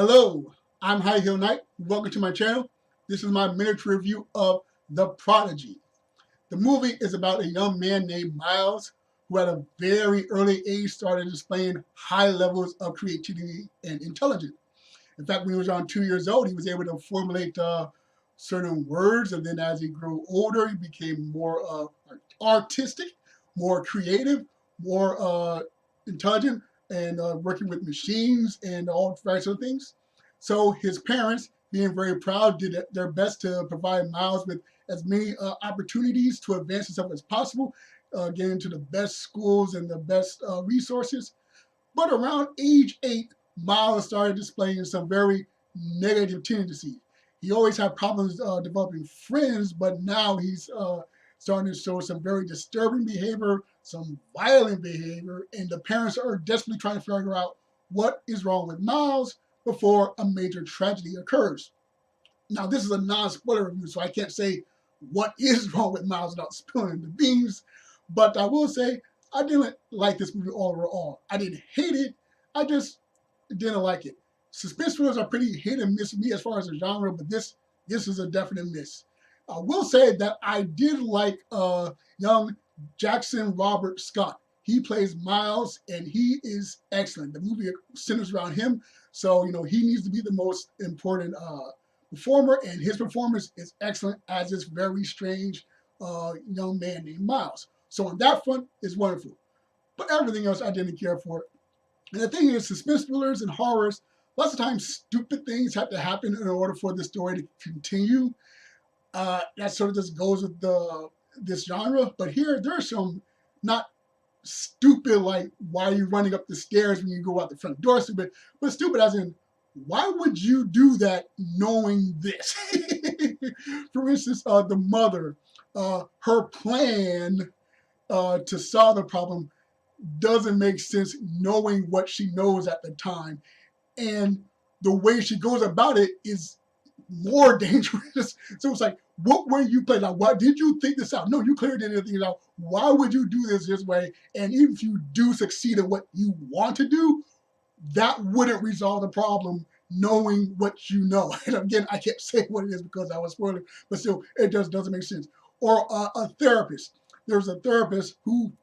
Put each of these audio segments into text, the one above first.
Hello, I'm High Heel Knight. Welcome to my channel. This is my miniature review of The Prodigy. The movie is about a young man named Miles who at a very early age started displaying high levels of creativity and intelligence. In fact, when he was around 2 years old, he was able to formulate certain words, and then as he grew older, he became more artistic, more creative, more intelligent, and working with machines and all types of things. So his parents, being very proud, did their best to provide Miles with as many opportunities to advance himself as possible, get into the best schools and the best resources. But around age 8, Miles started displaying some very negative tendencies. He always had problems developing friends, but now he's starting to show some very disturbing behavior, some violent behavior, and the parents are desperately trying to figure out what is wrong with Miles before a major tragedy occurs. Now, this is a non-spoiler review, so I can't say what is wrong with Miles without spilling the beans, but I will say I didn't like this movie overall. I didn't hate it, I just didn't like it. Suspense thrillers are pretty hit and miss me as far as the genre, but this is a definite miss. I will say that I did like young Jackson Robert Scott. He plays Miles, and he is excellent. The movie centers around him, so he needs to be the most important performer, and his performance is excellent as this very strange young man named Miles. So on that front, it's wonderful. But everything else I didn't care for. And the thing is, suspense thrillers and horrors, lots of times stupid things have to happen in order for the story to continue. That sort of just goes with this genre. But here, there's some not stupid like, why are you running up the stairs when you go out the front door stupid, but stupid as in, why would you do that knowing this? For instance, the mother, her plan to solve the problem doesn't make sense knowing what she knows at the time. And the way she goes about it is more dangerous. So it's like, what were you playing? Like, why did you think this out? No, you clearly didn't think it out. Why would you do this way? And if you do succeed at what you want to do, that wouldn't resolve the problem knowing what you know. And again, I can't say what it is because I was spoiling, but still, it just doesn't make sense. Or a therapist. There's a therapist who,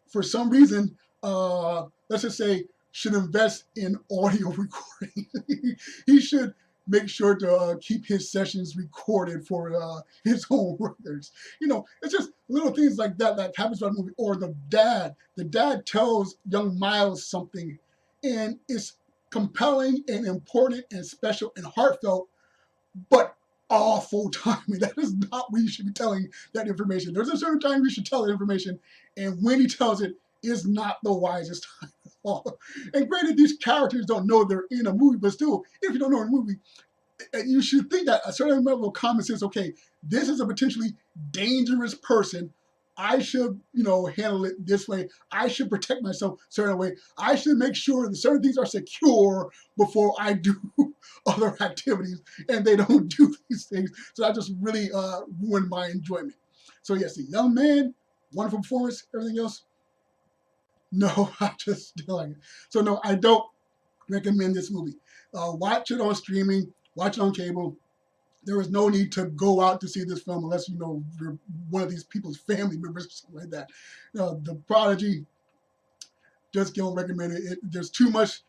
for some reason, let's just say, should invest in audio recording. He should make sure to keep his sessions recorded for his own records. It's just little things like that that happens in the movie. Or the dad tells young Miles something, and it's compelling and important and special and heartfelt, but awful timing. That is not when you should be telling that information. There's a certain time you should tell that information, and when he tells it is not the wisest time at all. And granted, these characters don't know they're in a movie, but still, if you don't know a movie, you should think that a certain level of common sense, okay, this is a potentially dangerous person. I should, handle it this way. I should protect myself a certain way. I should make sure that certain things are secure before I do other activities, and they don't do these things. So that just really ruined my enjoyment. So yes, the young man, wonderful performance, everything else, no, I just don't like it. So no, I don't recommend this movie. Watch it on streaming, watch it on cable. There is no need to go out to see this film unless you're one of these people's family members or something like that. The Prodigy, just don't recommend it. There's too much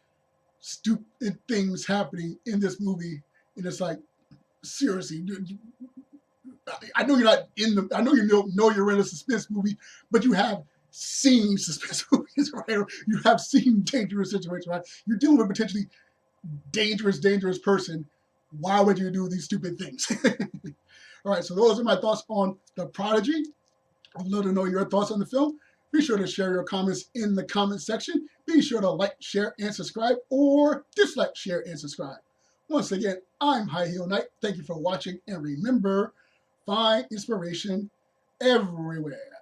stupid things happening in this movie, and it's like, seriously, I know you're not in the. I know you know you're in a suspense movie, but you have seen suspense movies, right? You have seen dangerous situations, right? You're dealing with a potentially dangerous person. Why would you do these stupid things? All right, so those are my thoughts on The Prodigy. I'd love to know your thoughts on the film. Be sure to share your comments in the comment section. Be sure to like, share, and subscribe, or dislike, share, and subscribe. Once again, I'm High Heel Knight. Thank you for watching, and remember, find inspiration everywhere.